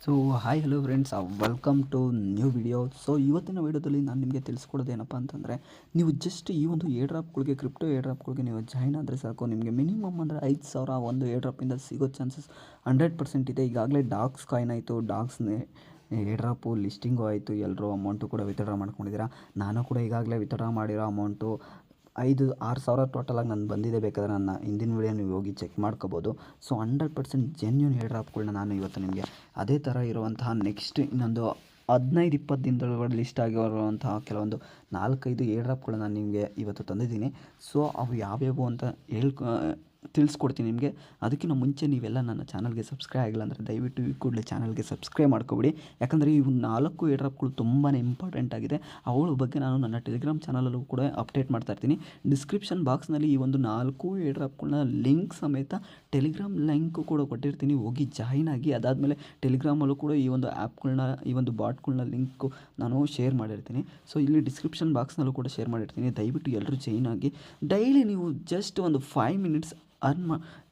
So hi hello friends, welcome to new video. So ಇವತ್ತಿನ ವಿಡಿಯೋದಲ್ಲಿ ನಾನು ನಿಮಗೆ ತಿಳಿಸ್ಕೊಡೋದು ಏನಪ್ಪ ಅಂತಂದರೆ, ನೀವು ಜಸ್ಟ್ ಈ ಒಂದು ಏರ್ ಡ್ರಾಪ್ಗಳಿಗೆ, ಕ್ರಿಪ್ಟೋ ಏರ್ ಡ್ರಾಪ್ಗಳಿಗೆ ನೀವು ಜಾಯ್ನ್ ಆದರೆ ಸಾಕು. ನಿಮಗೆ ಮಿನಿಮಮ್ ಅಂದರೆ 5,000 ಒಂದು ಏರ್ ಡ್ರಾಪಿಂದ ಸಿಗೋ ಚಾನ್ಸಸ್ 100% ಇದೆ. ಈಗಾಗಲೇ ಡಾಕ್ಸ್ ಕಾಯಿನ್ ಆಯಿತು, ಡಾಕ್ಸ್ನೇ ಏರ್ ಡ್ರಾಪು ಲಿಸ್ಟಿಂಗು ಆಯಿತು, ಎಲ್ಲರೂ ಅಮೌಂಟು ಕೂಡ ವಿತ್ಡ್ರಾ ಮಾಡ್ಕೊಂಡಿದ್ದೀರಾ. ನಾನು ಕೂಡ ಈಗಾಗಲೇ ವಿತ್ಡ್ರಾ ಮಾಡಿರೋ ಅಮೌಂಟು 5-6 ಸಾವಿರ ಟೋಟಲಾಗಿ ನಾನು ಬಂದಿದೆ. ಬೇಕಾದರೆ ನನ್ನ ಹಿಂದಿನ ವೀಡಿಯೋ ನೀವು ಹೋಗಿ ಚೆಕ್ ಮಾಡ್ಕೋಬೋದು. ಸೊ 100% ಜೆನ್ಯೂನ್ ಏರ್ ಡ್ರಾಪ್ಗಳನ್ನ ನಾನು ಇವತ್ತು ನಿಮಗೆ ಅದೇ ಥರ ಇರುವಂತಹ ನೆಕ್ಸ್ಟ್ ಇನ್ನೊಂದು 15-20 ದಿನದೊಳಗಡೆ ಲಿಸ್ಟ್ ಆಗಿರುವಂತಹ ಕೆಲವೊಂದು 4-5 ಏರ್ ಡ್ರಾಪ್ಗಳನ್ನ ನಾನು ನಿಮಗೆ ಇವತ್ತು ತಂದಿದ್ದೀನಿ. ಸೊ ಅವು ಯಾವ್ಯಾವು ಅಂತ ತಿಳಿಸ್ಕೊಡ್ತೀನಿ ನಿಮಗೆ. ಅದಕ್ಕಿಂತ ಮುಂಚೆ ನೀವೆಲ್ಲ ನನ್ನ ಚಾನಲ್ಗೆ ಸಬ್ಸ್ಕ್ರೈಬ್ ಆಗಿಲ್ಲ ಅಂದರೆ ದಯವಿಟ್ಟು ಈ ಕೂಡಲೇ ಚಾನಲ್ಗೆ ಸಬ್ಸ್ಕ್ರೈಬ್ ಮಾಡ್ಕೊಬಿಡಿ. ಯಾಕಂದರೆ ಇವು 4 ಏರ್ ಡ್ರಾಪ್ಗಳು ತುಂಬಾ ಇಂಪಾರ್ಟೆಂಟ್ ಆಗಿದೆ. ಅವುಗಳ ಬಗ್ಗೆ ನಾನು ನನ್ನ ಟೆಲಿಗ್ರಾಮ್ ಚಾನಲಲ್ಲೂ ಕೂಡ ಅಪ್ಡೇಟ್ ಮಾಡ್ತಾ ಇರ್ತೀನಿ. ಡಿಸ್ಕ್ರಿಪ್ಷನ್ ಬಾಕ್ಸ್ನಲ್ಲಿ ಈ ಒಂದು 4 ಏರ್ ಡ್ರಾಪ್ಗಳನ್ನ ಲಿಂಕ್ ಸಮೇತ ಟೆಲಿಗ್ರಾಮ್ ಲಿಂಕು ಕೂಡ ಕೊಟ್ಟಿರ್ತೀನಿ, ಹೋಗಿ ಜಾಯಿನ್ ಆಗಿ. ಅದಾದಮೇಲೆ ಟೆಲಿಗ್ರಾಮಲ್ಲೂ ಕೂಡ ಈ ಒಂದು ಆ್ಯಪ್ಗಳನ್ನ, ಈ ಒಂದು ಬಾಟ್ಗಳನ್ನ ಲಿಂಕು ನಾನು ಶೇರ್ ಮಾಡಿರ್ತೀನಿ. ಸೊ ಇಲ್ಲಿ ಡಿಸ್ಕ್ರಿಪ್ಷನ್ ಬಾಕ್ಸ್ನಲ್ಲೂ ಕೂಡ ಶೇರ್ ಮಾಡಿರ್ತೀನಿ. ದಯವಿಟ್ಟು ಎಲ್ಲರೂ ಜಾಯಿನ್ ಆಗಿ. ಡೈಲಿ ನೀವು ಜಸ್ಟ್ ಒಂದು 5 ಮಿನಿಟ್ಸ್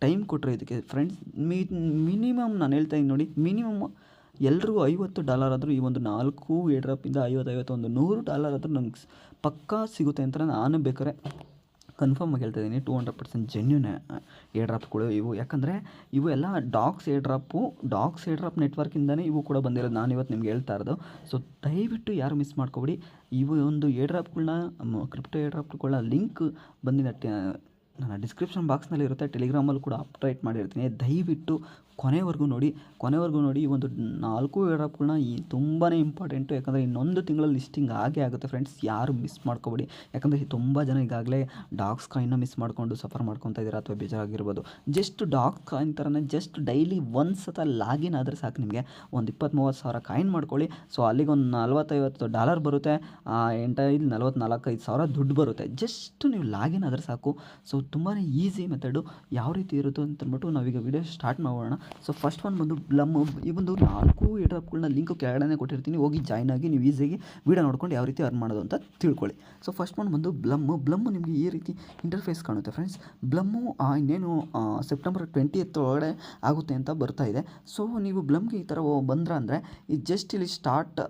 ಟೈಮ್ ಕೊಟ್ಟರೆ ಇದಕ್ಕೆ ಫ್ರೆಂಡ್ಸ್, ಮಿನಿಮಮ್ ನಾನು ಹೇಳ್ತಾ ಇದ್ದೀನಿ ನೋಡಿ, ಮಿನಿಮಮ್ ಎಲ್ರಿಗೂ $50 ಆದರೂ ಈ ಒಂದು 4 ಏರ್ ಡ್ರಾಪಿಂದ $50 ಒಂದು $100 ಆದರೂ ನಂಗೆ ಪಕ್ಕಾ ಸಿಗುತ್ತೆ ಅಂತ ನಾನು ಬೇಕಾದ್ರೆ ಕನ್ಫರ್ಮ್ ಆಗಿ ಹೇಳ್ತಾ ಇದ್ದೀನಿ. 200% ಜೆನ್ಯೂನ್ ಏರ್ ಡ್ರಾಪ್ಗಳು ಇವು. ಯಾಕಂದರೆ ಇವು ಎಲ್ಲ ಡಾಕ್ಸ್ ಏರ್ ಡ್ರಾಪ್ ನೆಟ್ವರ್ಕಿಂದನೇ ಇವು ಕೂಡ ಬಂದಿರೋದು. ನಾನು ಇವತ್ತು ನಿಮ್ಗೆ ಹೇಳ್ತಾ ಇರೋದು. ಸೊ ದಯವಿಟ್ಟು ಯಾರು ಮಿಸ್ ಮಾಡ್ಕೊಬೇಡಿ. ಇವು ಒಂದು ಏರ್ ಡ್ರಾಪ್ಗಳನ್ನ, ಕ್ರಿಪ್ಟೋ ಏರ್ ಡ್ರಾಪ್ಗಳನ್ನ ಲಿಂಕ್ ಬಂದಿನ ನನ್ನ ಡಿಸ್ಕ್ರಿಪ್ಷನ್ ಬಾಕ್ಸ್ನಲ್ಲಿ ಇರುತ್ತೆ. ಟೆಲಿಗ್ರಾಮಲ್ಲೂ ಕೂಡ ಅಪ್ಡೇಟ್ ಮಾಡಿರ್ತೀನಿ. ದಯವಿಟ್ಟು ಕೊನೆವರೆಗೂ ನೋಡಿ. ಈ ಒಂದು 4 ಏರ್ ಡ್ರಾಪ್ಗಳನ್ನ ತುಂಬಾ ಇಂಪಾರ್ಟೆಂಟು. ಯಾಕಂದರೆ ಇನ್ನೊಂದು ತಿಂಗಳಲ್ಲಿ ಲಿಸ್ಟಿಂಗ್ ಆಗುತ್ತೆ ಫ್ರೆಂಡ್ಸ್. ಯಾರು ಮಿಸ್ ಮಾಡ್ಕೊಬೇಡಿ. ಯಾಕಂದರೆ ತುಂಬ ಜನ ಈಗಾಗಲೇ ಡಾಕ್ಸ್ ಕಾಯಿನ್ನ ಮಿಸ್ ಮಾಡಿಕೊಂಡು ಸಫರ್ ಮಾಡ್ಕೊತಾ ಇದ್ದೀರಾ ಅಥವಾ ಬೇಜಾರಾಗಿರ್ಬೋದು. ಜಸ್ಟ್ ಡಾಕ್ಸ್ ಕಾಯಿನ್ ಥರನೇ ಜಸ್ಟ್ ಡೈಲಿ ಒಂದು ಸತ ಲಾಗಿನ್ ಆದರೆ ಸಾಕು. ನಿಮಗೆ ಒಂದು 20-30 ಸಾವಿರ ಕಾಯಿನ್ ಮಾಡ್ಕೊಳ್ಳಿ. ಸೊ ಅಲ್ಲಿಗೆ ಒಂದು $40-50 ಬರುತ್ತೆ. 44-5 ಸಾವಿರ ದುಡ್ಡು ಬರುತ್ತೆ. ಜಸ್ಟ್ ನೀವು ಲಾಗಿನ್ ಆದರೆ ಸಾಕು. ಸೊ ತುಂಬಾ ಈಸಿ ಮೆಥಡು. ಯಾವ ರೀತಿ ಇರುತ್ತೆ ಅಂತಂದ್ಬಿಟ್ಟು ನಾವೀಗ ವಿಡಿಯೋ ಸ್ಟಾರ್ಟ್ ಮಾಡೋಣ. ಸೊ ಫಸ್ಟ್ ಒಂದು ಬಂದು ಬ್ಲಮ್. ಈ ಒಂದು 4 ಏರ್ ಡ್ರಾಪ್ಗಳನ್ನ ಲಿಂಕು ಕೆಳಗಡೆ ಕೊಟ್ಟಿರ್ತೀನಿ, ಹೋಗಿ ಜಾಯ್ನ್ ಆಗಿ ನೀವು ಈಸಿಯಾಗಿ ವಿಡಿಯೋ ನೋಡ್ಕೊಂಡು ಯಾವ ರೀತಿ ಅರ್ನ್ ಮಾಡೋದು ಅಂತ ತಿಳ್ಕೊಳ್ಳಿ. ಸೊ ಫಸ್ಟ್ ಒಂದು ಬಂದು ಬ್ಲಮ್ಮು ನಿಮಗೆ ಈ ರೀತಿ ಇಂಟರ್ಫೇಸ್ ಕಾಣುತ್ತೆ ಫ್ರೆಂಡ್ಸ್. ಬ್ಲಮ್ಮು ಇನ್ನೇನು ಸೆಪ್ಟೆಂಬರ್ 20th ಒಳಗಡೆ ಆಗುತ್ತೆ ಅಂತ ಬರ್ತಾ ಇದೆ. ಸೊ ನೀವು ಬ್ಲಮ್ಗೆ ಈ ಥರ ಬಂದ್ರೆ ಅಂದರೆ ಈ ಜಸ್ಟ್ ಇಲ್ಲಿ ಸ್ಟಾರ್ಟ್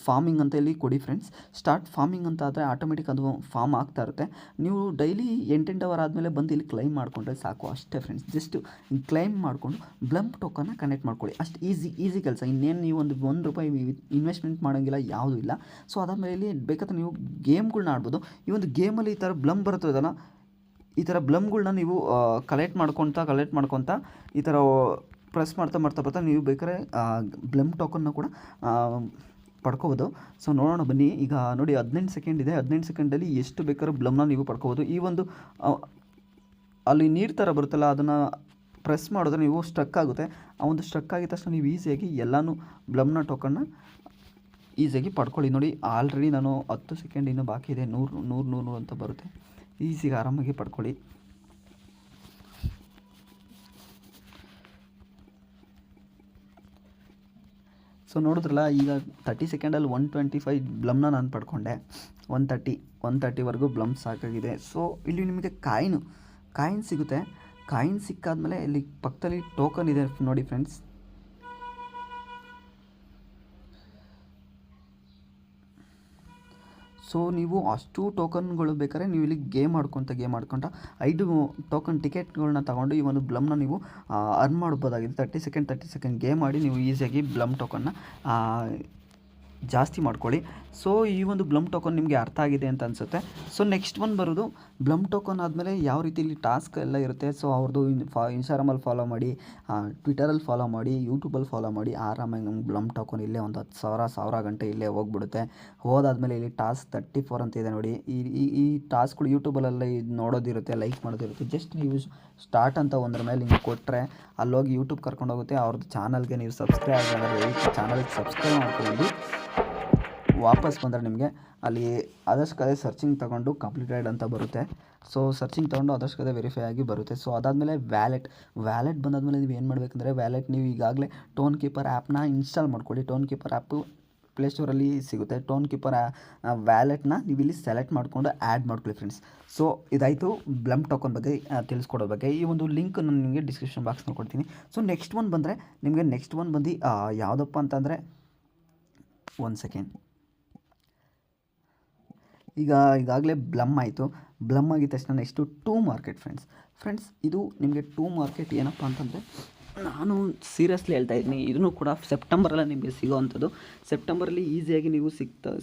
ಫಾರ್ಮಿಂಗ್ ಅಂತ ಇಲ್ಲಿ ಕೊಡಿ ಫ್ರೆಂಡ್ಸ್. ಸ್ಟಾರ್ಟ್ ಫಾರ್ಮಿಂಗ್ ಅಂತ ಆದರೆ ಆಟೋಮೆಟಿಕ್ ಅದು ಫಾರ್ಮ್ ಆಗ್ತಾ ಇರುತ್ತೆ. ನೀವು ಡೈಲಿ 8 ಅವರ್ ಆದಮೇಲೆ ಬಂದು ಇಲ್ಲಿ ಕ್ಲೈಮ್ ಮಾಡಿಕೊಂಡ್ರೆ ಸಾಕು, ಅಷ್ಟೇ ಫ್ರೆಂಡ್ಸ್. ಜಸ್ಟ್ ಕ್ಲೈಮ್ ಮಾಡಿಕೊಂಡು ಬ್ಲಮ್ ಟೋಕನ್ನ ಕನೆಕ್ಟ್ ಮಾಡ್ಕೊಳ್ಳಿ, ಅಷ್ಟು ಈಸಿ ಕೆಲಸ. ಇನ್ನೇನು ನೀವು $1 ಇನ್ವೆಸ್ಟ್ಮೆಂಟ್ ಮಾಡೋಂಗಿಲ್ಲ, ಯಾವುದೂ ಇಲ್ಲ. ಸೊ ಅದಾದಮೇಲೆ ಇಲ್ಲಿ ಬೇಕಾದ್ರೆ ನೀವು ಗೇಮ್ಗಳ್ನ ಆಡ್ಬೋದು. ಈ ಒಂದು ಗೇಮಲ್ಲಿ ಈ ಥರ ಬ್ಲಮ್ ಬರ್ತದಲ್ಲ, ಈ ಥರ ಬ್ಲಮ್ಗಳ್ನ ನೀವು ಕಲೆಕ್ಟ್ ಮಾಡ್ಕೊತ ಈ ಥರ ಪ್ರೆಸ್ ಮಾಡ್ತಾ ನೀವು ಬೇಕಾದ್ರೆ ಬ್ಲಮ್ ಟೋಕನ್ನ ಕೂಡ ಪಡ್ಕೋಬೋದು. ಸೊ ನೋಡೋಣ ಬನ್ನಿ. ಈಗ ನೋಡಿ 15 ಸೆಕೆಂಡ್ ಇದೆ. 15 ಸೆಕೆಂಡಲ್ಲಿ ಎಷ್ಟು ಬೇಕಾದ್ರೂ ಬ್ಲಮ್ನ ನೀವು ಪಡ್ಕೋಬೋದು. ಈ ಒಂದು ಅಲ್ಲಿ ನೀರು ಥರ ಬರುತ್ತಲ್ಲ, ಅದನ್ನು ಪ್ರೆಸ್ ಮಾಡಿದ್ರೆ ನೀವು ಸ್ಟ್ರಕ್ ಆಗುತ್ತೆ. ಆ ಒಂದು ಸ್ಟ್ರಕ್ ಆಗಿದ ತಕ್ಷಣ ನೀವು ಈಸಿಯಾಗಿ ಎಲ್ಲನೂ ಬ್ಲಮ್ನ ಟೋಕನ್ನ ಈಸಿಯಾಗಿ ಪಡ್ಕೊಳ್ಳಿ. ನೋಡಿ ಆಲ್ರೆಡಿ ನಾನು 10 ಸೆಕೆಂಡ್ ಇನ್ನೂ ಬಾಕಿ ಇದೆ. 100 ಅಂತ ಬರುತ್ತೆ. ಈಸಿಯಾಗಿ ಆರಾಮಾಗಿ ಪಡ್ಕೊಳ್ಳಿ. ಸೊ ನೋಡಿದ್ರಲ್ಲ, ಈಗ 30 ಸೆಕೆಂಡಲ್ಲಿ 125 ಬ್ಲಮ್ನ ನಾನು ಪಡ್ಕೊಂಡೆ. 130ವರೆಗೂ ಬ್ಲಮ್ ಸಾಕಾಗಿದೆ. ಸೊ ಇಲ್ಲಿ ನಿಮಗೆ ಕಾಯಿನ್ ಸಿಗುತ್ತೆ. ಕಾಯಿನ್ ಸಿಕ್ಕಾದ್ಮೇಲೆ ಇಲ್ಲಿ ಪಕ್ಕದಲ್ಲಿ ಟೋಕನ್ ಇದೆ ನೋಡಿ ಫ್ರೆಂಡ್ಸ್. ಸೊ ನೀವು ಅಷ್ಟು ಟೋಕನ್ಗಳು ಬೇಕಾದ್ರೆ ನೀವು ಇಲ್ಲಿ ಗೇಮ್ ಆಡ್ಕೊತ 5 ಟೋಕನ್ ಟಿಕೆಟ್ಗಳನ್ನ ತಗೊಂಡು ಈ ಒಂದು ಬ್ಲಮ್ನ ನೀವು ಅರ್ನ್ ಮಾಡ್ಬೋದಾಗಿದೆ. 30 ಸೆಕೆಂಡ್ ಗೇಮ್ ಆಡಿ ನೀವು ಈಸಿಯಾಗಿ ಬ್ಲಮ್ ಟೋಕನ್ನ ಜಾಸ್ತಿ ಮಾಡ್ಕೊಳ್ಳಿ. ಸೊ ಈ ಒಂದು ಬ್ಲಮ್ ಟೋಕನ್ ನಿಮಗೆ ಅರ್ಥ ಆಗಿದೆ ಅಂತ ಅನಿಸುತ್ತೆ. ಸೊ ನೆಕ್ಸ್ಟ್ ಒಂದು ಬರೋದು ಬ್ಲಮ್ ಟೋಕನ್ ಆದಮೇಲೆ ಯಾವ ರೀತಿ ಇಲ್ಲಿ ಟಾಸ್ಕ್ ಎಲ್ಲ ಇರುತ್ತೆ. ಸೊ ಅವ್ರದ್ದು ಇನ್ಸ್ಟಾಗ್ರಾಮಲ್ಲಿ ಫಾಲೋ ಮಾಡಿ, ಟ್ವಿಟರಲ್ಲಿ ಫಾಲೋ ಮಾಡಿ, ಯೂಟ್ಯೂಬಲ್ಲಿ ಫಾಲೋ ಮಾಡಿ. ಆರಾಮಾಗಿ ನಮ್ಗೆ ಬ್ಲಮ್ ಟೋಕನ್ ಇಲ್ಲೇ ಒಂದು 10,000 ಗಂಟೆ ಇಲ್ಲೇ ಹೋಗ್ಬಿಡುತ್ತೆ. ಹೋದಾದ್ಮೇಲೆ ಇಲ್ಲಿ ಟಾಸ್ಕ್ 34 ಅಂತ ಇದೆ ನೋಡಿ. ಈ ಟಾಸ್ಕ್ಗಳು ಯೂಟ್ಯೂಬಲ್ಲೆಲ್ಲ ನೋಡೋದಿರುತ್ತೆ, ಲೈಕ್ ಮಾಡೋದಿರುತ್ತೆ. ಜಸ್ಟ್ ನೀವು ಸ್ಟಾರ್ಟ್ ಅಂತ ಒಂದ್ರ ಮೇಲೆ ಹಿಂಗೆ ಕೊಟ್ಟರೆ ಅಲ್ಲೋಗಿ ಯೂಟ್ಯೂಬ್ ಕರ್ಕೊಂಡೋಗುತ್ತೆ. ಅವ್ರದ್ದು ಚಾನಲ್ಗೆ ನೀವು ಸಬ್ಸ್ಕ್ರೈಬ್ ಆಗಿದ್ರೆ ಚಾನಲ್ಗೆ ಸಬ್ಸ್ಕ್ರೈಬ್ ಮಾಡ್ಕೊಂಡು ವಾಪಸ್ ಬಂದರೆ ನಿಮಗೆ ಅಲ್ಲಿ ಆದಷ್ಟು ಕಡೆ ಸರ್ಚಿಂಗ್ ತೊಗೊಂಡು ಕಂಪ್ಲೀಟೆಡ್ ಅಂತ ಬರುತ್ತೆ. ಸೊ ಸರ್ಚಿಂಗ್ ತೊಗೊಂಡು ಆದಷ್ಟು ಕಡೆ ವೆರಿಫೈ ಆಗಿ ಬರುತ್ತೆ. ಸೊ ಅದಾದಮೇಲೆ ವ್ಯಾಲೆಟ್ ಬಂದಾದಮೇಲೆ ನೀವು ಏನು ಮಾಡಬೇಕಂದ್ರೆ, ನೀವು ಈಗಾಗಲೇ ಟೋನ್ ಕೀಪರ್ ಆ್ಯಪ್ನ ಇನ್ಸ್ಟಾಲ್ ಮಾಡ್ಕೊಳ್ಳಿ. ಟೋನ್ ಕೀಪರ್ ಆ್ಯಪು ಪ್ಲೇಸ್ಟೋರಲ್ಲಿ ಸಿಗುತ್ತೆ. ಟೋನ್ ಕೀಪರ್ ವ್ಯಾಲೆಟ್ನ ನೀವು ಇಲ್ಲಿ ಸೆಲೆಕ್ಟ್ ಮಾಡಿಕೊಂಡು ಆ್ಯಡ್ ಮಾಡ್ಕೊಳ್ಳಿ ಫ್ರೆಂಡ್ಸ್. ಸೊ ಇದಾಯಿತು ಬ್ಲಮ್ ಟೋಕನ್ ಬಗ್ಗೆ ತಿಳಿಸ್ಕೊಡೋ ಬಗ್ಗೆ. ಈ ಒಂದು ಲಿಂಕ್ ನಾನು ನಿಮಗೆ ಡಿಸ್ಕ್ರಿಪ್ಷನ್ ಬಾಕ್ಸ್ನಲ್ಲಿ ಕೊಡ್ತೀನಿ. ಸೊ ನೆಕ್ಸ್ಟ್ ಒನ್ ಬಂದರೆ ನಿಮಗೆ ನೆಕ್ಸ್ಟ್ ಒನ್ ಬಂದು ಯಾವುದಪ್ಪ ಅಂತಂದರೆ, ಒಂದು ಸೆಕೆಂಡ್, ಈಗಾಗಲೇ ಬ್ಲಮ್ ಆಯಿತು. ಬ್ಲಮ್ ಆಗಿದ ತಕ್ಷಣ ನೆಕ್ಸ್ಟು ಟೂ ಮಾರ್ಕೆಟ್ ಫ್ರೆಂಡ್ಸ್. ಇದು ನಿಮಗೆ ಟೂ ಮಾರ್ಕೆಟ್ ಏನಪ್ಪ ಅಂತಂದರೆ, ನಾನು ಸೀರಿಯಸ್ಲಿ ಹೇಳ್ತಾ ಇದ್ದೀನಿ, ಇದನ್ನು ಕೂಡ ಸೆಪ್ಟೆಂಬರಲ್ಲೇ ನಿಮಗೆ ಸಿಗೋವಂಥದ್ದು. ಸೆಪ್ಟೆಂಬರಲ್ಲಿ ಈಸಿಯಾಗಿ ನೀವು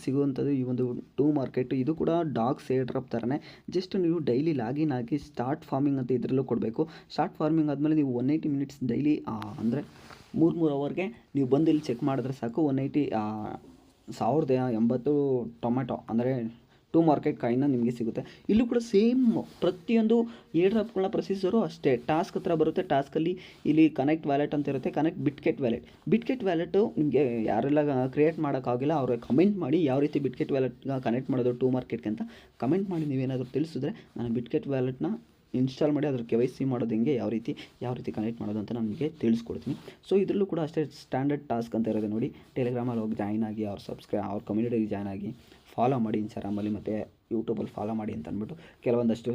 ಸಿಗುವಂಥದ್ದು ಈ ಒಂದು ಟೂ ಮಾರ್ಕೆಟ್. ಇದು ಕೂಡ ಡಾಗ್ಸ್ ಏರ್ ಡ್ರಾಪ್ ಥರನೇ. ಜಸ್ಟ್ ನೀವು ಡೈಲಿ ಲಾಗಿನ್ ಆಗಿ ಸ್ಟಾರ್ಟ್ ಫಾರ್ಮಿಂಗ್ ಅಂತ ಇದರಲ್ಲೂ ಕೊಡಬೇಕು. ಸ್ಟಾರ್ಟ್ ಫಾರ್ಮಿಂಗ್ ಆದಮೇಲೆ ನೀವು 180 ಮಿನಿಟ್ಸ್ ಡೈಲಿ ಅಂದರೆ 3 ಅವರ್ಗೆ ನೀವು ಬಂದು ಇಲ್ಲಿ ಚೆಕ್ ಮಾಡಿದ್ರೆ ಸಾಕು. 180 1080 ಟೊಮೆಟೊ ಅಂದರೆ ಟೂ ಮಾರ್ಕೆಟ್ ಕಾಯಿನ ನಿಮಗೆ ಸಿಗುತ್ತೆ. ಇಲ್ಲೂ ಕೂಡ ಸೇಮ್ ಪ್ರತಿಯೊಂದು ಏರ್ ಡ್ರಾಪ್ಗಳನ್ನ ಪ್ರೊಸೀಜರು ಅಷ್ಟೇ. ಟಾಸ್ಕ್ ಹತ್ರ ಬರುತ್ತೆ. ಟಾಸ್ಕಲ್ಲಿ ಇಲ್ಲಿ ಕನೆಕ್ಟ್ ವ್ಯಾಲೆಟ್ ಅಂತ ಇರುತ್ತೆ. ಕನೆಕ್ಟ್ ಬಿಟ್ಗೆಟ್ ವ್ಯಾಲೆಟು ನಿಮಗೆ ಯಾರೆಲ್ಲ ಕ್ರಿಯೇಟ್ ಮಾಡೋಕ್ಕಾಗಿಲ್ಲ ಅವ್ರಿಗೆ ಕಮೆಂಟ್ ಮಾಡಿ ಯಾವ ರೀತಿ ಬಿಟ್ಗೆಟ್ ವ್ಯಾಲೆಟ್ನ ಕನೆಕ್ಟ್ ಮಾಡೋದು ಟೂ ಮಾರ್ಕೆಟ್ಗೆ ಅಂತ ಕಮೆಂಟ್ ಮಾಡಿ. ನೀವೇನಾದರೂ ತಿಳಿಸಿದ್ರೆ ನಾನು ಬಿಟ್ಗೆಟ್ ವ್ಯಾಲೆಟ್ನ ಇನ್ಸ್ಟಾಲ್ ಮಾಡಿ ಅದ್ರ KYC ಮಾಡೋದು ಹೆಂಗೆ, ಯಾವ ರೀತಿ ಕನೆಕ್ಟ್ ಮಾಡೋದು ಅಂತ ನಾನು ನಿಮಗೆ ತಿಳಿಸ್ಕೊಡ್ತೀನಿ. ಸೊ ಇದರಲ್ಲೂ ಕೂಡ ಅಷ್ಟೇ ಸ್ಟ್ಯಾಂಡರ್ಡ್ ಟಾಸ್ಕ್ ಅಂತ ಇರೋದು ನೋಡಿ. ಟೆಲಿಗ್ರಾಮಲ್ಲಿ ಹೋಗಿ ಜಾಯ್ನ್ ಆಗಿ ಅವ್ರ ಕಮ್ಯುನಿಟಿಗೆ ಜಾಯ್ನ್ ಆಗಿ ಫಾಲೋ ಮಾಡಿ ಇನ್ಸ್ಟಾಗ್ರಾಮಲ್ಲಿ ಮತ್ತು ಯೂಟ್ಯೂಬಲ್ಲಿ ಫಾಲೋ ಮಾಡಿ ಅಂತ ಅಂದ್ಬಿಟ್ಟು ಕೆಲವೊಂದಷ್ಟು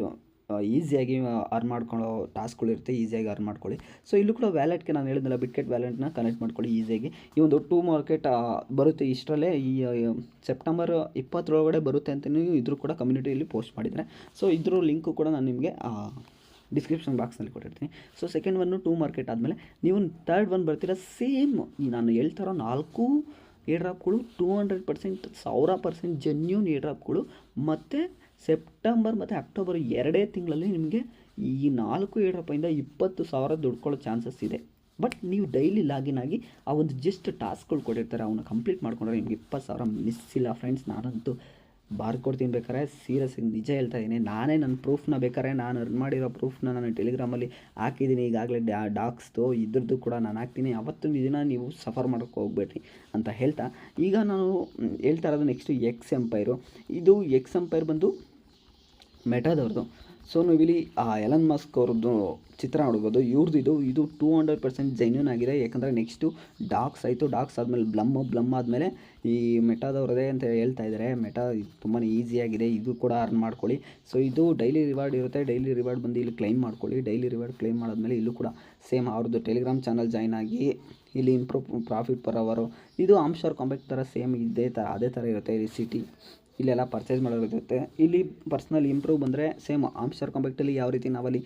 ಈಸಿಯಾಗಿ ಅರ್ನ್ ಮಾಡ್ಕೊಳ್ಳೋ ಟಾಸ್ಕ್ಗಳಿರುತ್ತೆ. ಈಸಿಯಾಗಿ ಅರ್ನ್ ಮಾಡ್ಕೊಳ್ಳಿ. ಸೊ ಇಲ್ಲೂ ಕೂಡ ವ್ಯಾಲೆಟ್ಗೆ ನಾನು ಹೇಳಿದ್ನಲ್ಲ, ಬಿಟ್ಗೆಟ್ ವ್ಯಾಲೆಟ್ನ ಕನೆಕ್ಟ್ ಮಾಡ್ಕೊಳ್ಳಿ ಈಸಿಯಾಗಿ. ಈ ಒಂದು ಟೂ ಮಾರ್ಕೆಟ್ ಬರುತ್ತೆ ಇಷ್ಟರಲ್ಲೇ. ಈ ಸೆಪ್ಟೆಂಬರ್ 20 ಬರುತ್ತೆ ಅಂತಲೂ ಇದ್ರೂ ಕೂಡ ಕಮ್ಯುನಿಟಿಯಲ್ಲಿ ಪೋಸ್ಟ್ ಮಾಡಿದ್ದಾರೆ. ಸೊ ಇದ್ರ ಲಿಂಕು ಕೂಡ ನಾನು ನಿಮಗೆ ಡಿಸ್ಕ್ರಿಪ್ಷನ್ ಬಾಕ್ಸ್ನಲ್ಲಿ ಕೊಟ್ಟಿರ್ತೀನಿ. So second one two market ಆದಮೇಲೆ ನೀವು ಥರ್ಡ್ ಒನ್ ಬರ್ತೀರಾ. ಸೇಮ್ ನಾನು ಹೇಳ್ತಾರೋ 4 ಏರ್ ಡ್ರಾಪ್ಗಳು 200% 1000% ಜೆನ್ಯೂನ್ ಏರ್ ಡ್ರಾಪ್ಗಳು. ಮತ್ತು ಸೆಪ್ಟೆಂಬರ್ ಮತ್ತು ಅಕ್ಟೋಬರ್ 2 ತಿಂಗಳಲ್ಲಿ ನಿಮಗೆ ಈ 4 ಏರ್ ಡ್ರಾಪಿಂದ 20,000 ದುಡ್ಕೊಳ್ಳೋ ಚಾನ್ಸಸ್ ಇದೆ. ಬಟ್ ನೀವು ಡೈಲಿ ಲಾಗಿನ್ ಆಗಿ ಆ ಒಂದು ಜಸ್ಟ್ ಟಾಸ್ಕ್ಗಳು ಕೊಟ್ಟಿರ್ತಾರೆ, ಅವನ್ನ ಕಂಪ್ಲೀಟ್ ಮಾಡ್ಕೊಂಡ್ರೆ ನಿಮಗೆ 20,000 ಮಿಸ್ ಇಲ್ಲ ಫ್ರೆಂಡ್ಸ್. ನಾನಂತೂ ಬಾರ್ಕೊಡ್ತೀನಿ. ಬೇಕಾದ್ರೆ ಸೀರಿಯಸ್ಸಾಗಿ ನಿಜ ಹೇಳ್ತಾ ಇದ್ದೀನಿ. ನಾನೇ ನನ್ನ ಪ್ರೂಫ್ನ ಬೇಕಾದ್ರೆ ನಾನು ಅರ್ನ್ ಮಾಡಿರೋ ಪ್ರೂಫ್ನ ನಾನು ಟೆಲಿಗ್ರಾಮಲ್ಲಿ ಹಾಕಿದ್ದೀನಿ. ಈಗಾಗಲೇ ಡಾಗ್ಸ್ದು ಇದ್ರದ್ದು ಕೂಡ ನಾನು ಹಾಕ್ತೀನಿ. ಅವತ್ತು ದಿನ ನೀವು ಸಫರ್ ಮಾಡೋಕ್ಕೆ ಹೋಗ್ಬೇಡ್ರಿ ಅಂತ ಹೇಳ್ತಾ, ಈಗ ನಾನು ಹೇಳ್ತಾ ಇರೋದು ನೆಕ್ಸ್ಟು ಎಕ್ಸ್ ಎಂಪೈರು. ಇದು ಎಕ್ಸ್ ಎಂಪೈರ್ ಬಂದು ಮೆಟಾದವ್ರದ್ದು. ಸೊ ನೀವು ಇಲ್ಲಿ ಎಲನ್ ಮಸ್ಕ್ ಅವ್ರದ್ದು ಚಿತ್ರ ನೋಡ್ಬೋದು. ಇವ್ರದ್ದು ಇದು 200% ಜೆನ್ಯೂನ್ ಆಗಿದೆ. ಯಾಕಂದರೆ ನೆಕ್ಸ್ಟು ಡಾಗ್ಸ್ ಆಯಿತು. ಡಾಗ್ಸ್ ಆದಮೇಲೆ ಬ್ಲಮ್ ಆದಮೇಲೆ ಈ ಮೆಟಾದವ್ರದೇ ಅಂತ ಹೇಳ್ತಾ ಇದ್ದಾರೆ. ಮೆಟಾ ತುಂಬಾ ಈಸಿಯಾಗಿದೆ. ಇದು ಕೂಡ ಅರ್ನ್ ಮಾಡ್ಕೊಳ್ಳಿ. ಸೊ ಇದು ಡೈಲಿ ರಿವಾರ್ಡ್ ಇರುತ್ತೆ. ಡೈಲಿ ರಿವಾರ್ಡ್ ಬಂದು ಇಲ್ಲಿ ಕ್ಲೈಮ್ ಮಾಡ್ಕೊಳ್ಳಿ. ಡೈಲಿ ರಿವಾರ್ಡ್ ಕ್ಲೈಮ್ ಮಾಡಾದ್ಮೇಲೆ ಇಲ್ಲೂ ಕೂಡ ಸೇಮ್ ಅವ್ರದ್ದು ಟೆಲಿಗ್ರಾಮ್ ಚಾನಲ್ ಜಾಯ್ನ್ ಆಗಿ ಇಲ್ಲಿ ಇಂಪ್ರೂವ್ ಪ್ರಾಫಿಟ್ ಪರ್ ಅವರು ಇದು ಆಮ್ಶೋರ್ ಕಾಂಪ್ಯಾಕ್ಟ್ ಥರ ಸೇಮ್ ಅದೇ ಥರ ಇರುತ್ತೆ. ಸಿಟಿ ಇಲ್ಲೆಲ್ಲ ಪರ್ಚೇಸ್ ಮಾಡೋದಿರುತ್ತೆ. ಇಲ್ಲಿ ಪರ್ಸ್ನಲ್ ಇಂಪ್ರೂವ್ ಬಂದರೆ ಸೇಮ್ ಆಮ್ಶೋರ್ ಕಾಂಪ್ಯಾಕ್ಟಲ್ಲಿ ಯಾವ ರೀತಿ ನಾವಲ್ಲಿ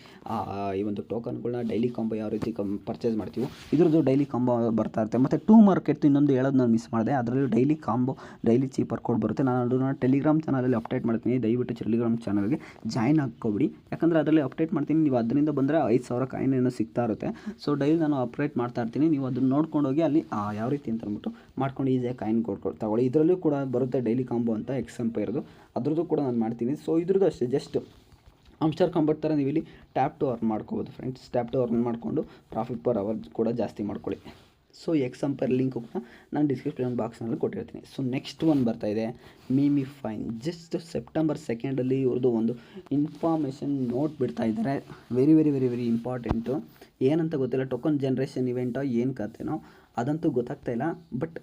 ಈ ಒಂದು ಟೋಕನ್ಗಳನ್ನ ಡೈಲಿ ಕಾಂಬೋ ಯಾವ ರೀತಿ ಪರ್ಚೇಸ್ ಮಾಡ್ತೀವೋ ಇದ್ರದ್ದು ಡೈಲಿ ಕಾಂಬೋ ಬರ್ತಾ ಇರುತ್ತೆ. ಮತ್ತು ಟೂ ಮಾರ್ಕೆಟ್ ಇನ್ನೊಂದು ಹೇಳೋದು ನಾನು ಮಿಸ್ ಮಾಡಿದೆ. ಅದರಲ್ಲಿ daily combo daily cheaper code ಬರುತ್ತೆ. ನಾನು ಅದನ್ನು ಟೆಲಿಗ್ರಾಮ್ ಚಾನಲಲ್ಲಿ ಅಪ್ಡೇಟ್ ಮಾಡ್ತೀನಿ. ದಯವಿಟ್ಟು ಟೆಲಿಗ್ರಾಮ್ ಚಾನಲ್ಗೆ ಜಾಯ್ನ್ ಹಾಕ್ಕೊಬಿಡಿ. ಯಾಕಂದರೆ ಅದರಲ್ಲಿ ಅಪ್ಡೇಟ್ ಮಾಡ್ತೀನಿ. ನೀವು ಅದರಿಂದ ಬಂದರೆ 5,000 ಕಾಯಿನ್ ಏನೋ ಸಿಗ್ತಾ ಇರುತ್ತೆ. ಸೊ ಡೈಲಿ ನಾನು ಅಪ್ಡೇಟ್ ಮಾಡ್ತಾ ಇರ್ತೀನಿ. ನೀವು ಅದನ್ನು ನೋಡ್ಕೊಂಡೋಗಿ ಅಲ್ಲಿ ಯಾವ ರೀತಿ ಅಂತ ಅಂದ್ಬಿಟ್ಟು ಮಾಡ್ಕೊಂಡು ಈಸಿಯಾಗಿ ಕಾಯಿನ್ ತಗೊಳ್ಳಿ. ಇದರಲ್ಲೂ ಕೂಡ ಬರುತ್ತೆ ಡೈಲಿ ಕಾಂಬೋ ಅಂತ ಎಕ್ಸ್ ಎಂಪೈರ್ದು. ಅದ್ರದ್ದು ಕೂಡ ನಾನು ಮಾಡ್ತೀನಿ. ಸೊ ಇದ್ರದ್ದು ಅಷ್ಟೇ ಜಸ್ಟ್ ಆಮ್ಸ್ಟರ್ ಕಾಂಬಟ್ ಥರ ನೀವು ಇಲ್ಲಿ ಟ್ಯಾಪ್ ಟು ಅರ್ನ್ ಮಾಡ್ಕೋಬೋದು ಫ್ರೆಂಡ್ಸ್. ಟ್ಯಾಪ್ ಟು ಅರ್ನ್ ಮಾಡಿಕೊಂಡು ಪ್ರಾಫಿಟ್ ಪರ್ ಅವರ್ ಕೂಡ ಜಾಸ್ತಿ ಮಾಡ್ಕೊಳ್ಳಿ. ಸೊ ಎಕ್ಸ್ ಎಂಪೈರ್ ಲಿಂಕು ಕೂಡ ನಾನು ಡಿಸ್ಕ್ರಿಪ್ಷನ್ ಬಾಕ್ಸ್ನಲ್ಲಿ ಕೊಟ್ಟಿರ್ತೀನಿ. ಸೊ ನೆಕ್ಸ್ಟ್ ಒನ್ ಬರ್ತಾಯಿದೆ ಮೀಮಿ ಫೈನ್. ಜಸ್ಟ್ ಸೆಪ್ಟೆಂಬರ್ 2 ಇವ್ರದ್ದು ಒಂದು ಇನ್ಫಾರ್ಮೇಷನ್ ನೋಟ್ ಬಿಡ್ತಾ ಇದ್ದಾರೆ. Very very very very important. ಏನಂತ ಗೊತ್ತಿಲ್ಲ, ಟೋಕನ್ ಜನ್ರೇಷನ್ ಇವೆಂಟೋ ಏನು ಕತೆನೋ ಅದಂತೂ ಗೊತ್ತಾಗ್ತಾ ಇಲ್ಲ. ಬಟ್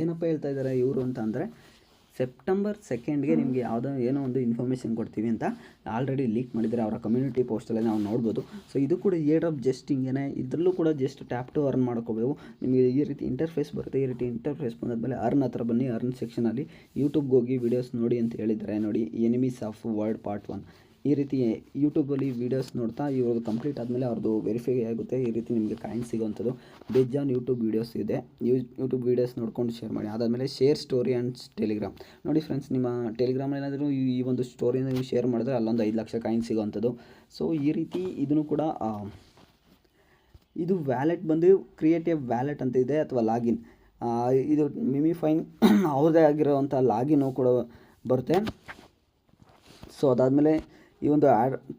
ಏನಪ್ಪ ಹೇಳ್ತಾ ಇದ್ದಾರೆ ಇವರು ಅಂತ ಅಂದರೆ, ಸೆಪ್ಟೆಂಬರ್ 2 ನಿಮಗೆ ಏನೋ ಒಂದು ಇನ್ಫಾರ್ಮೇಷನ್ ಕೊಡ್ತೀವಿ ಅಂತ ಆಲ್ರೆಡಿ ಲೀಕ್ ಮಾಡಿದರೆ ಅವರ ಕಮ್ಯುನಿಟಿ ಪೋಸ್ಟಲ್ಲೇ ನಾವು ನೋಡ್ಬೋದು. ಸೊ ಇದು ಕೂಡ ಏರ್ ಡ್ರಾಪ್ ಜಸ್ಟ್ ಹಿಂಗೇ. ಇದರಲ್ಲೂ ಕೂಡ ಜಸ್ಟ್ ಟ್ಯಾಪ್ ಟು ಅರ್ನ್ ಮಾಡ್ಕೋಬೇಕು. ನಿಮಗೆ ಈ ರೀತಿ ಇಂಟರ್ಫೇಸ್ ಬರುತ್ತೆ. ಈ ರೀತಿ ಇಂಟರ್ಫೇಸ್ ಬಂದಾದಮೇಲೆ ಅರ್ನ್ ಹತ್ರ ಬನ್ನಿ. ಅರ್ನ್ ಸೆಕ್ಷನಲ್ಲಿ ಯೂಟ್ಯೂಬ್ಗೆ ಹೋಗಿ ವೀಡಿಯೋಸ್ ನೋಡಿ ಅಂತ ಹೇಳಿದ್ದಾರೆ. ನೋಡಿ, ಎನಿಮೀಸ್ ಆಫ್ ವರ್ಲ್ಡ್ ಪಾರ್ಟ್ 1 ಈ ರೀತಿ ಯೂಟ್ಯೂಬಲ್ಲಿ ವೀಡಿಯೋಸ್ ನೋಡ್ತಾ ಇವ್ರದ್ದು ಕಂಪ್ಲೀಟ್ ಆದಮೇಲೆ ಅವ್ರದ್ದು ವೆರಿಫೈ ಆಗುತ್ತೆ. ಈ ರೀತಿ ನಿಮಗೆ ಕಾಯಿನ್ ಸಿಗೋವಂಥದ್ದು ಬೇಜಾನ್ ಯೂಟ್ಯೂಬ್ ವೀಡಿಯೋಸ್ ಇದೆ. ಯೂಟ್ಯೂಬ್ ವೀಡಿಯೋಸ್ ನೋಡ್ಕೊಂಡು ಶೇರ್ ಮಾಡಿ. ಅದಾದಮೇಲೆ ಶೇರ್ ಸ್ಟೋರಿ ಆ್ಯಂಡ್ ಟೆಲಿಗ್ರಾಮ್. ನೋಡಿ ಫ್ರೆಂಡ್ಸ್, ನಿಮ್ಮ ಟೆಲಿಗ್ರಾಮ್ ಏನಾದರೂ ಈ ಒಂದು ಸ್ಟೋರಿನ ನೀವು ಶೇರ್ ಮಾಡಿದ್ರೆ ಅಲ್ಲೊಂದು 5 ಲಕ್ಷ ಕಾಯಿನ್ ಸಿಗೋವಂಥದ್ದು. ಸೊ ಈ ರೀತಿ ಇದನ್ನು ಕೂಡ ಇದು ವ್ಯಾಲೆಟ್ ಬಂದು ಕ್ರಿಯೇಟ್ ಎ ವ್ಯಾಲೆಟ್ ಅಂತ ಇದೆ, ಅಥವಾ ಲಾಗಿನ್. ಇದು ಮಿಮಿ ಫೈನ್ ಅವ್ರದ್ದೇ ಆಗಿರೋವಂಥ ಲಾಗಿನು ಕೂಡ ಬರುತ್ತೆ. ಸೊ ಅದಾದಮೇಲೆ ಈ ಒಂದು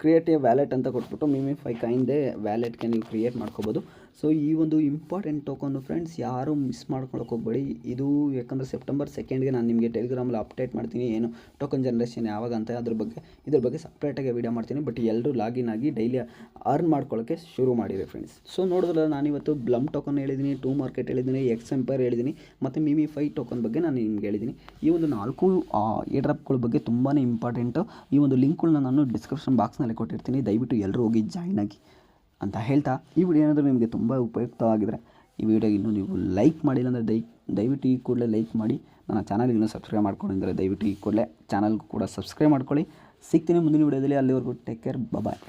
ಕ್ರಿಯೇಟ್ ಎ ವ್ಯಾಲೆಟ್ ಅಂತ ಕೊಟ್ಬಿಟ್ಟು ಮಿಮಿಫೈ ಕೈಂದೇ ವ್ಯಾಲೆಟ್ಗೆ ನೀವು ಕ್ರಿಯೇಟ್ ಮಾಡ್ಕೋಬೋದು. ಸೊ ಈ ಒಂದು ಇಂಪಾರ್ಟೆಂಟ್ ಟೋಕನ್ನು ಫ್ರೆಂಡ್ಸ್ ಯಾರೂ ಮಿಸ್ ಮಾಡ್ಕೊಳಕ್ಕೆ ಹೋಗಬೇಡಿ. ಇದು ಯಾಕಂದರೆ ಸೆಪ್ಟೆಂಬರ್ 2ಗೆ ನಾನು ನಿಮಗೆ ಟೆಲಿಗ್ರಾಮಲ್ಲಿ ಅಪ್ಡೇಟ್ ಮಾಡ್ತೀನಿ, ಏನು ಟೋಕನ್ ಜನ್ರೇಷನ್ ಯಾವಾಗ ಅಂತ ಇದ್ರ ಬಗ್ಗೆ ಸಪ್ರೇಟಾಗಿ ವೀಡಿಯೋ ಮಾಡ್ತೀನಿ. ಬಟ್ ಎಲ್ಲರೂ ಲಾಗಿನ್ ಆಗಿ ಡೈಲಿ ಅರ್ನ್ ಮಾಡ್ಕೊಳ್ಳೋಕ್ಕೆ ಶುರು ಮಾಡಿರಿ ಫ್ರೆಂಡ್ಸ್. ಸೊ ನೋಡಿದ್ರಲ್ಲ, ನಾನಿವತ್ತು ಬ್ಲಮ್ ಟೋಕನ್ ಹೇಳಿದ್ದೀನಿ, ಟೂ ಮಾರ್ಕೆಟ್ ಹೇಳಿದ್ದೀನಿ, ಎಕ್ಸ್ ಎಂಪೈರ್ ಹೇಳಿದ್ದೀನಿ, ಮತ್ತು ಮಿಮಿಫೈ ಟೋಕನ್ ಬಗ್ಗೆ ನಾನು ನಿಮ್ಗೆ ಹೇಳಿದ್ದೀನಿ. ಈ ಒಂದು 4 ಏರ್ಡ್ರಾಪ್ಗಳ ಬಗ್ಗೆ ತುಂಬಾ ಇಂಪಾರ್ಟೆಂಟು. ಈ ಒಂದು ಲಿಂಕ್ಗಳನ್ನ ನಾನು ಡಿಸ್ಕ್ರಿಪ್ಷನ್ ಬಾಕ್ಸ್ನಲ್ಲಿ ಕೊಟ್ಟಿರ್ತೀನಿ, ದಯವಿಟ್ಟು ಎಲ್ಲರೂ ಹೋಗಿ ಜಾಯ್ನ್ ಆಗಿ ಅಂತ ಹೇಳ್ತಾ, ಈ ವಿಡಿಯೋ ಏನಾದರೂ ನಿಮಗೆ ತುಂಬ ಉಪಯುಕ್ತವಾಗಿದ್ದರೆ ಈ ವಿಡಿಯೋಗೆ ಇನ್ನೂ ನೀವು ಲೈಕ್ ಮಾಡಿಲ್ಲ ಅಂದರೆ ದಯವಿಟ್ಟು ಈ ಕೂಡಲೇ ಲೈಕ್ ಮಾಡಿ. ನನ್ನ ಚಾನಲ್ಗೆ ಇನ್ನೂ ಸಬ್ಸ್ಕ್ರೈಬ್ ಮಾಡ್ಕೊಂಡಿದ್ದರೆ ದಯವಿಟ್ಟು ಈ ಕೂಡಲೇ ಚಾನಲ್ಗೂ ಕೂಡ ಸಬ್ಸ್ಕ್ರೈಬ್ ಮಾಡ್ಕೊಳ್ಳಿ. ಸಿಗ್ತೀನಿ ಮುಂದಿನ ವಿಡಿಯೋದಲ್ಲಿ. ಅಲ್ಲಿವರೆಗೂ ಟೇಕ್ ಕೇರ್, ಬಾಯ್.